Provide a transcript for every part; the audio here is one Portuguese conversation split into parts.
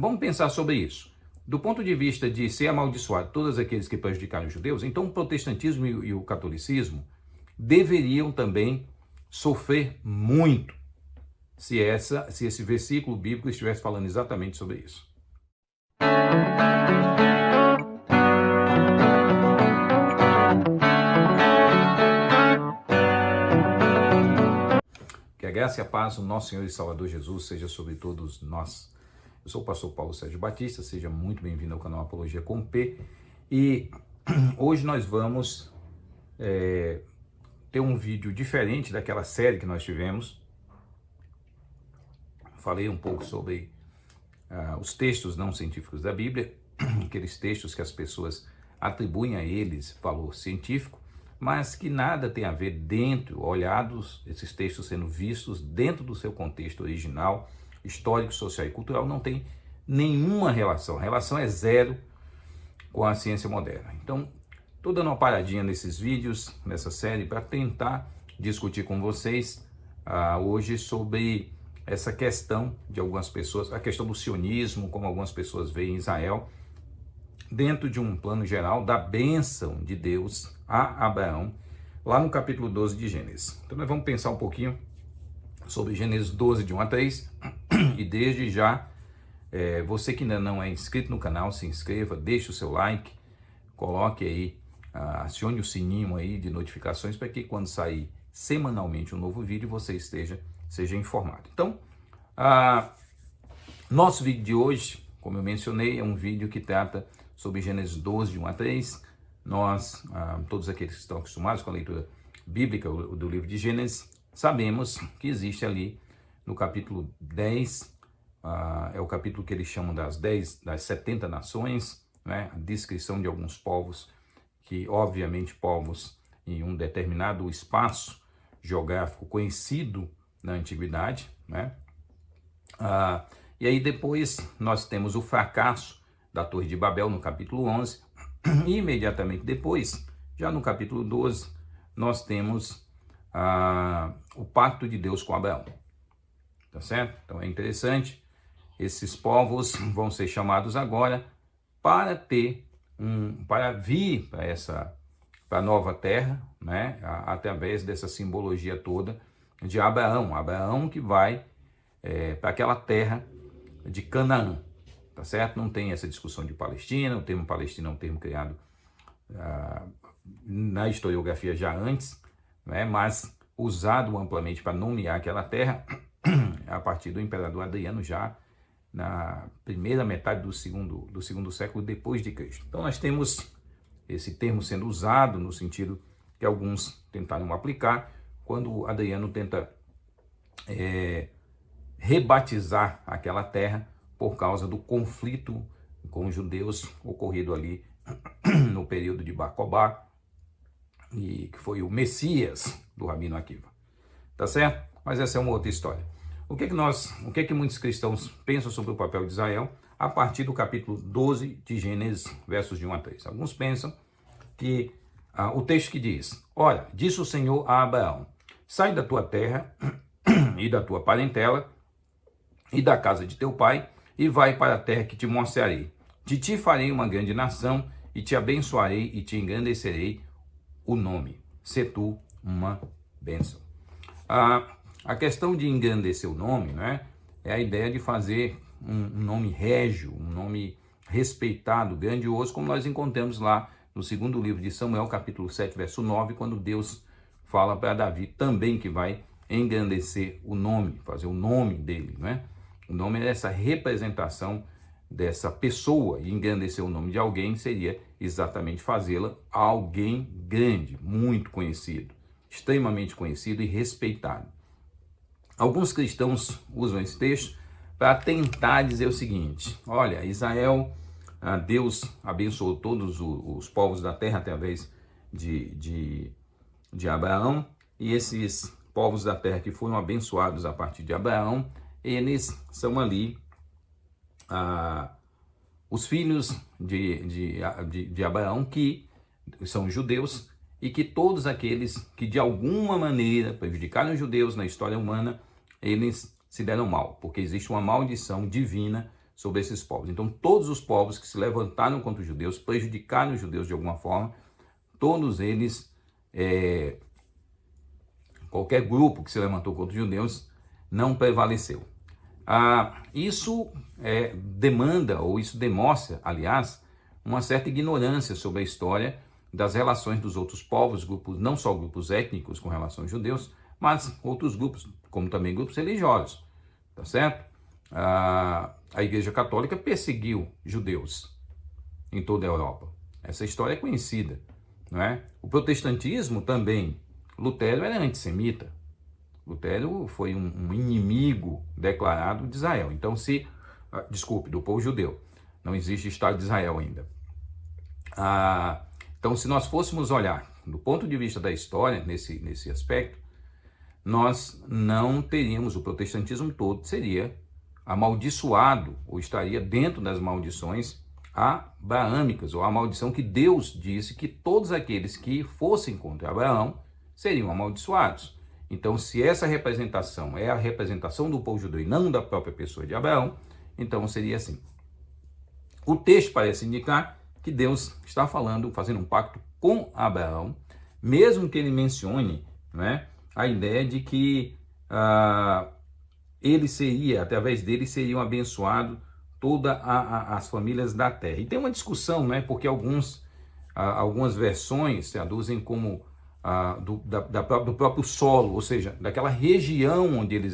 Vamos pensar sobre isso. Do ponto de vista de ser amaldiçoado todos aqueles que prejudicaram os judeus, então o protestantismo e o catolicismo deveriam também sofrer muito se esse versículo bíblico estivesse falando exatamente sobre isso. Que a graça e a paz do nosso Senhor e Salvador Jesus seja sobre todos nós. Eu sou o pastor Paulo Sérgio Batista, seja muito bem-vindo ao canal Apologia com P. E hoje nós vamos ter um vídeo diferente daquela série que nós tivemos. Falei um pouco sobre os textos não científicos da Bíblia, aqueles textos que as pessoas atribuem a eles valor científico, mas que nada tem a ver dentro, olhados, esses textos sendo vistos dentro do seu contexto original, histórico, social e cultural, não tem nenhuma relação. A relação é zero com a ciência moderna. Então, estou dando uma paradinha nesses vídeos, nessa série, para tentar discutir com vocês hoje sobre essa questão de algumas pessoas, a questão do sionismo, como algumas pessoas veem Israel, dentro de um plano geral da bênção de Deus a Abraão, lá no capítulo 12 de Gênesis. Então nós vamos pensar um pouquinho sobre Gênesis 12, de 1 a 3, e desde já, você que ainda não é inscrito no canal, se inscreva, deixe o seu like, coloque aí, acione o sininho aí de notificações para que quando sair semanalmente um novo vídeo, você seja informado. Então, nosso vídeo de hoje, como eu mencionei, é um vídeo que trata sobre Gênesis 12, de 1 a 3. Nós, todos aqueles que estão acostumados com a leitura bíblica do livro de Gênesis, sabemos que existe ali no capítulo 10, é o capítulo que eles chamam das 70 nações, né? A descrição de alguns povos, que obviamente povos em um determinado espaço geográfico conhecido na antiguidade, né? E aí depois nós temos o fracasso da Torre de Babel no capítulo 11, e imediatamente depois, já no capítulo 12, nós temos o pacto de Deus com Abraão, tá certo? Então é interessante, esses povos vão ser chamados agora para vir para a nova terra, né? Através dessa simbologia toda de Abraão que vai para aquela terra de Canaã, tá certo? Não tem essa discussão de Palestina, o termo Palestina é um termo criado na historiografia já antes, né? Mas usado amplamente para nomear aquela terra a partir do imperador Adriano, já na primeira metade do segundo século depois de Cristo. Então nós temos esse termo sendo usado no sentido que alguns tentaram aplicar, quando Adriano tenta rebatizar aquela terra por causa do conflito com os judeus ocorrido ali no período de Bar Kokhba, e que foi o Messias do Rabino Akiva. Tá certo? Mas essa é uma outra história. O que que muitos cristãos pensam sobre o papel de Israel a partir do capítulo 12 de Gênesis, versos de 1 a 3? Alguns pensam que o texto que diz: olha, disse o Senhor a Abraão, sai da tua terra e da tua parentela e da casa de teu pai, e vai para a terra que te mostrarei. De ti farei uma grande nação, e te abençoarei e te engrandecerei o nome. Se tu uma bênção. A questão de engrandecer o nome, né, é a ideia de fazer um nome régio, um nome respeitado, grandioso, como nós encontramos lá no segundo livro de Samuel, capítulo 7, verso 9, quando Deus fala para Davi também que vai engrandecer o nome, fazer o nome dele, né? O nome é essa representação dessa pessoa, e engrandecer o nome de alguém seria exatamente fazê-la alguém grande, muito conhecido, extremamente conhecido e respeitado. Alguns cristãos usam esse texto para tentar dizer o seguinte: olha, Israel, Deus abençoou todos os povos da terra através de Abraão, e esses povos da terra que foram abençoados a partir de Abraão, eles são ali os filhos de Abraão, que são judeus, e que todos aqueles que de alguma maneira prejudicaram os judeus na história humana, eles se deram mal, porque existe uma maldição divina sobre esses povos. Então, todos os povos que se levantaram contra os judeus, prejudicaram os judeus de alguma forma, todos eles, qualquer grupo que se levantou contra os judeus, não prevaleceu. Isso demanda, ou isso demonstra, aliás, uma certa ignorância sobre a história das relações dos outros povos, grupos, não só grupos étnicos com relação aos judeus, mas outros grupos, como também grupos religiosos, tá certo? A Igreja Católica perseguiu judeus em toda a Europa. Essa história é conhecida, não é? O protestantismo também. Lutero era antissemita. Lutero foi um inimigo declarado de Israel. Então, do povo judeu. Não existe Estado de Israel ainda. Então, se nós fôssemos olhar do ponto de vista da história, nesse aspecto, nós não teríamos, o protestantismo todo seria amaldiçoado, ou estaria dentro das maldições abraâmicas, ou a maldição que Deus disse que todos aqueles que fossem contra Abraão seriam amaldiçoados. Então, se essa representação é a representação do povo judeu e não da própria pessoa de Abraão, então seria assim. O texto parece indicar que Deus está fazendo um pacto com Abraão, mesmo que ele mencione, né, a ideia de que através dele seriam abençoados todas as famílias da terra. E tem uma discussão, né, porque algumas versões traduzem como do próprio solo, ou seja, daquela região onde ele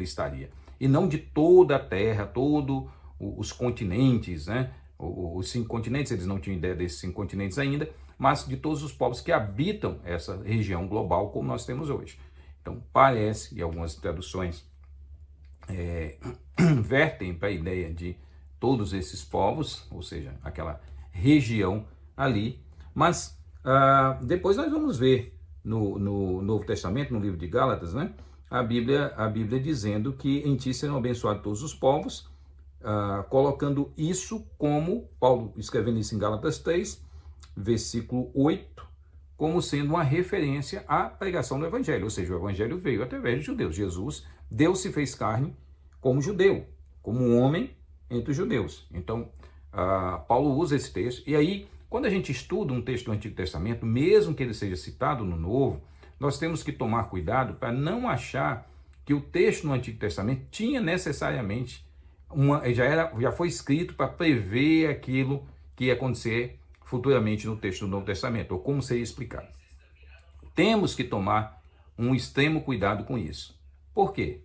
estaria, e não de toda a terra, todos os continentes, né? Os 5 continentes, eles não tinham ideia desses 5 continentes ainda, mas de todos os povos que habitam essa região global como nós temos hoje. Então parece, e algumas traduções vertem para a ideia de todos esses povos, ou seja, aquela região ali, mas depois nós vamos ver no Novo Testamento, no livro de Gálatas, né, a Bíblia dizendo que em ti serão abençoados todos os povos, colocando isso como, Paulo escrevendo isso em Gálatas 3, versículo 8, como sendo uma referência à pregação do Evangelho, ou seja, o Evangelho veio através dos judeus. Jesus, Deus se fez carne como judeu, como um homem entre os judeus. Então, Paulo usa esse texto, e aí, quando a gente estuda um texto do Antigo Testamento, mesmo que ele seja citado no Novo, nós temos que tomar cuidado para não achar que o texto no Antigo Testamento tinha necessariamente já foi escrito para prever aquilo que ia acontecer futuramente no texto do Novo Testamento, ou como seria explicado. Temos que tomar um extremo cuidado com isso. Por quê?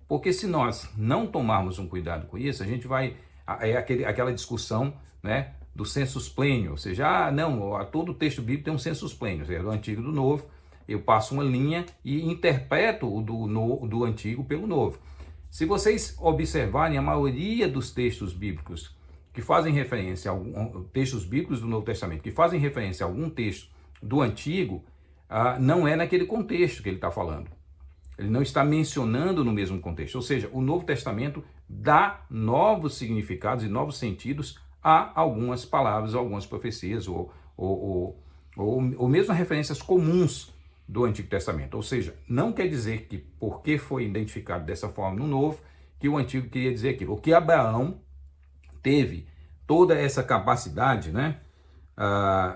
Porque se nós não tomarmos um cuidado com isso, a gente vai... aquela discussão, né, do sensus plenior, ou seja, todo texto bíblico tem um sensus plenior, ou seja, do Antigo e do Novo, eu passo uma linha e interpreto o do Antigo pelo Novo. Se vocês observarem, a maioria dos textos bíblicos que fazem referência a textos bíblicos do Novo Testamento, que fazem referência a algum texto do Antigo, não é naquele contexto que ele está falando. Ele não está mencionando no mesmo contexto. Ou seja, o Novo Testamento dá novos significados e novos sentidos a algumas palavras, algumas profecias, ou mesmo referências comuns do Antigo Testamento. Ou seja, não quer dizer que porque foi identificado dessa forma no Novo, que o Antigo queria dizer aquilo. O que Abraão teve toda essa capacidade, né,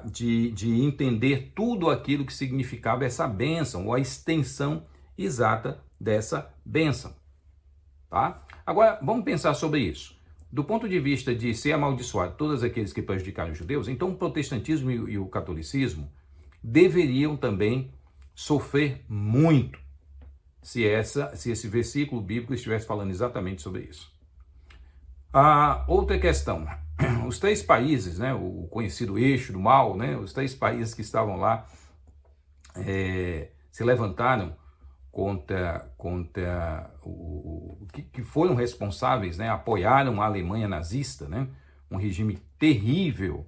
de entender tudo aquilo que significava essa bênção, ou a extensão exata dessa bênção. Tá? Agora, vamos pensar sobre isso. Do ponto de vista de ser amaldiçoado todos aqueles que prejudicaram os judeus, então o protestantismo e o catolicismo deveriam também sofrer muito se esse versículo bíblico estivesse falando exatamente sobre isso. Outra questão, os 3 países, né, o conhecido eixo do mal, né, os 3 países que estavam lá se levantaram contra que foram responsáveis, né, apoiaram a Alemanha nazista, né, um regime terrível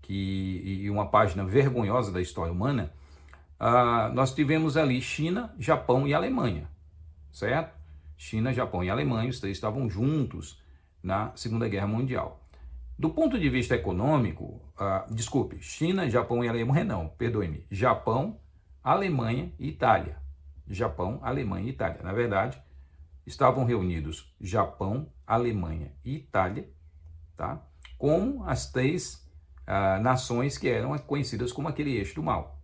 e uma página vergonhosa da história humana. Nós tivemos ali China, Japão e Alemanha, certo? China, Japão e Alemanha, os 3 estavam juntos na Segunda Guerra Mundial. Do ponto de vista econômico, China, Japão e Alemanha, não, perdoe-me, Japão, Alemanha e Itália. Japão, Alemanha e Itália. Na verdade, estavam reunidos Japão, Alemanha e Itália, tá? Como as três nações que eram conhecidas como aquele eixo do mal,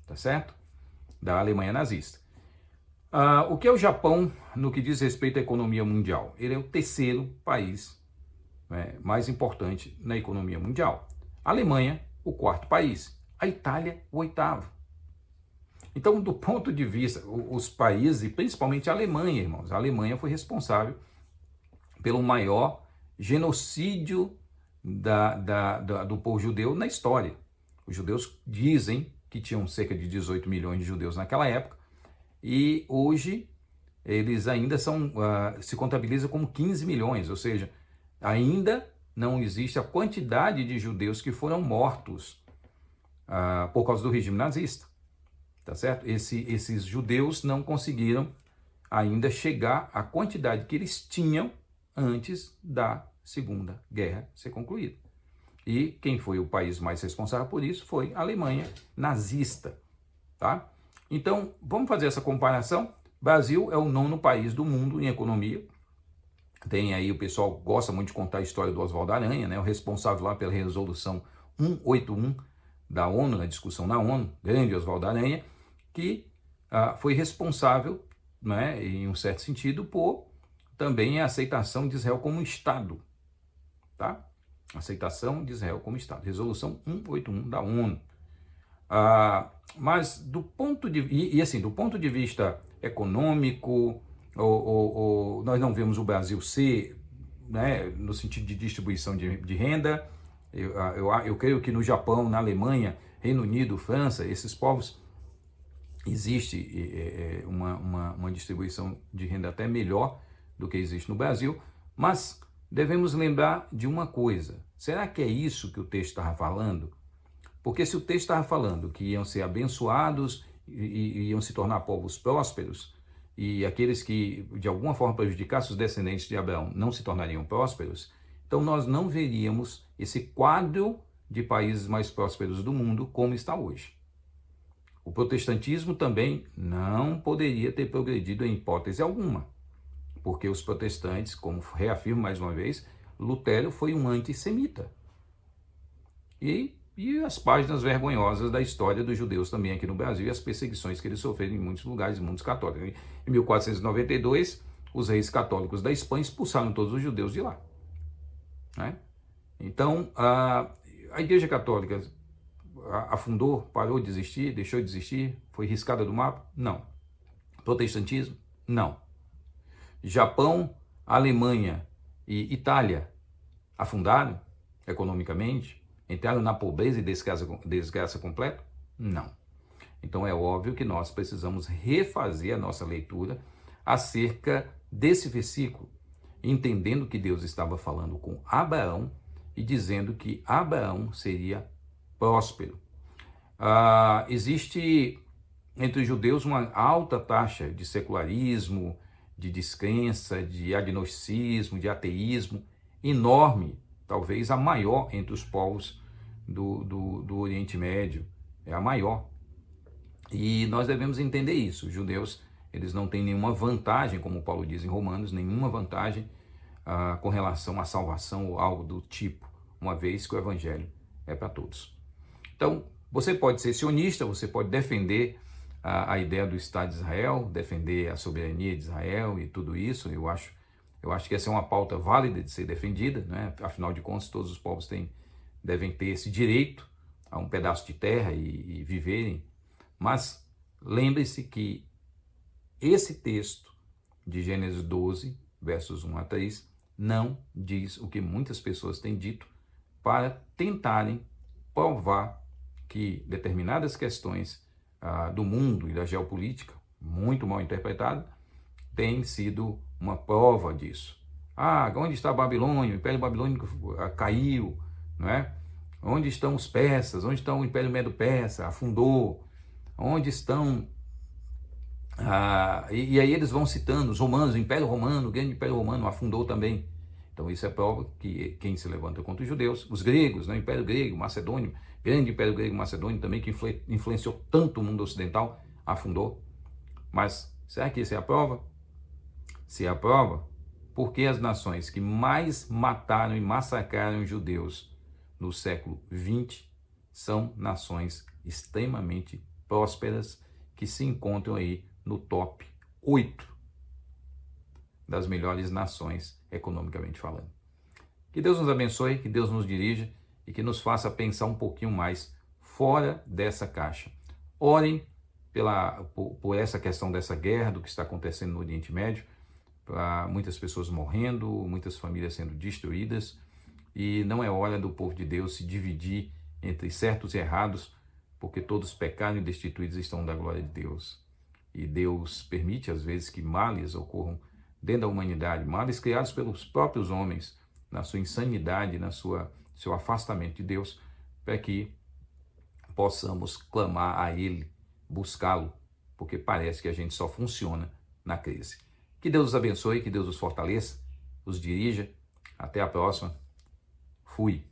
tá certo? Da Alemanha nazista. O que é o Japão no que diz respeito à economia mundial? Ele é o terceiro país, né, mais importante na economia mundial. A Alemanha, o quarto país. A Itália, o oitavo. Então, do ponto de vista, os países, e principalmente a Alemanha, irmãos, a Alemanha foi responsável pelo maior genocídio do povo judeu na história. Os judeus dizem que tinham cerca de 18 milhões de judeus naquela época, e hoje eles ainda se contabilizam como 15 milhões, ou seja, ainda não existe a quantidade de judeus que foram mortos por causa do regime nazista, tá certo? Esses judeus não conseguiram ainda chegar à quantidade que eles tinham antes da Segunda Guerra ser concluída. E quem foi o país mais responsável por isso foi a Alemanha nazista, tá? Então, vamos fazer essa comparação. Brasil é o 9º país do mundo em economia. Tem aí, o pessoal gosta muito de contar a história do Oswaldo Aranha, né, o responsável lá pela resolução 181 da ONU, na discussão na ONU, grande Oswaldo Aranha, que foi responsável, né, em um certo sentido, por também a aceitação de Israel como Estado, tá? Aceitação de Israel como Estado, resolução 181 da ONU. Mas do ponto de assim, do ponto de vista econômico, nós não vemos o Brasil ser, né, no sentido de distribuição de renda. Eu creio que no Japão, na Alemanha, Reino Unido, França, esses povos, existe uma distribuição de renda até melhor do que existe no Brasil, mas devemos lembrar de uma coisa: será que é isso que o texto estava falando? Porque se o texto estava falando que iam ser abençoados e iam se tornar povos prósperos, e aqueles que de alguma forma prejudicassem os descendentes de Abraão não se tornariam prósperos, então nós não veríamos esse quadro de países mais prósperos do mundo como está hoje. O protestantismo também não poderia ter progredido em hipótese alguma, porque os protestantes, como reafirmo mais uma vez, Lutero foi um antissemita. E as páginas vergonhosas da história dos judeus também aqui no Brasil e as perseguições que eles sofreram em muitos lugares, mundos católicos. Em 1492, os reis católicos da Espanha expulsaram todos os judeus de lá, né? Então, a Igreja Católica afundou, parou de existir, deixou de existir, foi riscada do mapa? Não. Protestantismo? Não. Japão, Alemanha e Itália afundaram economicamente? Entraram na pobreza e desgraça completa? Não. Então é óbvio que nós precisamos refazer a nossa leitura acerca desse versículo, entendendo que Deus estava falando com Abraão e dizendo que Abraão seria próspero. Existe entre os judeus uma alta taxa de secularismo, de descrença, de agnosticismo, de ateísmo, enorme, talvez a maior entre os povos do Oriente Médio, é a maior. E nós devemos entender isso. Os judeus, eles não têm nenhuma vantagem, como Paulo diz em Romanos, nenhuma vantagem com relação à salvação ou algo do tipo, uma vez que o evangelho é para todos. Então, você pode ser sionista, você pode defender a ideia do Estado de Israel, defender a soberania de Israel e tudo isso. Eu acho que essa é uma pauta válida de ser defendida, né? Afinal de contas, todos os povos devem ter esse direito a um pedaço de terra e viverem. Mas lembre-se que esse texto de Gênesis 12, versos 1 a 3, não diz o que muitas pessoas têm dito para tentarem provar que determinadas questões do mundo e da geopolítica, muito mal interpretadas, têm sido uma prova disso. Onde está a Babilônia? O Império Babilônico caiu, não é? Onde estão os persas? Onde está o Império Medo-Persa? Afundou. Onde estão... e aí eles vão citando os romanos, o Império Romano, o grande Império Romano afundou também. Então isso é prova que quem se levanta contra os judeus, os gregos, né? O Império Grego, Macedônio, grande Império Grego Macedônio também, que influenciou tanto o mundo ocidental, afundou. Mas será que isso é a prova? se aprova, porque as nações que mais mataram e massacraram os judeus no século XX são nações extremamente prósperas que se encontram aí no top 8 das melhores nações economicamente falando. Que Deus nos abençoe, que Deus nos dirija e que nos faça pensar um pouquinho mais fora dessa caixa. Orem por essa questão dessa guerra, do que está acontecendo no Oriente Médio, para muitas pessoas morrendo, muitas famílias sendo destruídas, e não é hora do povo de Deus se dividir entre certos e errados, porque todos pecaram e destituídos estão da glória de Deus. E Deus permite, às vezes, que males ocorram dentro da humanidade, males criados pelos próprios homens, na sua insanidade, seu afastamento de Deus, para que possamos clamar a Ele, buscá-lo, porque parece que a gente só funciona na crise. Que Deus os abençoe, que Deus os fortaleça, os dirija. Até a próxima. Fui.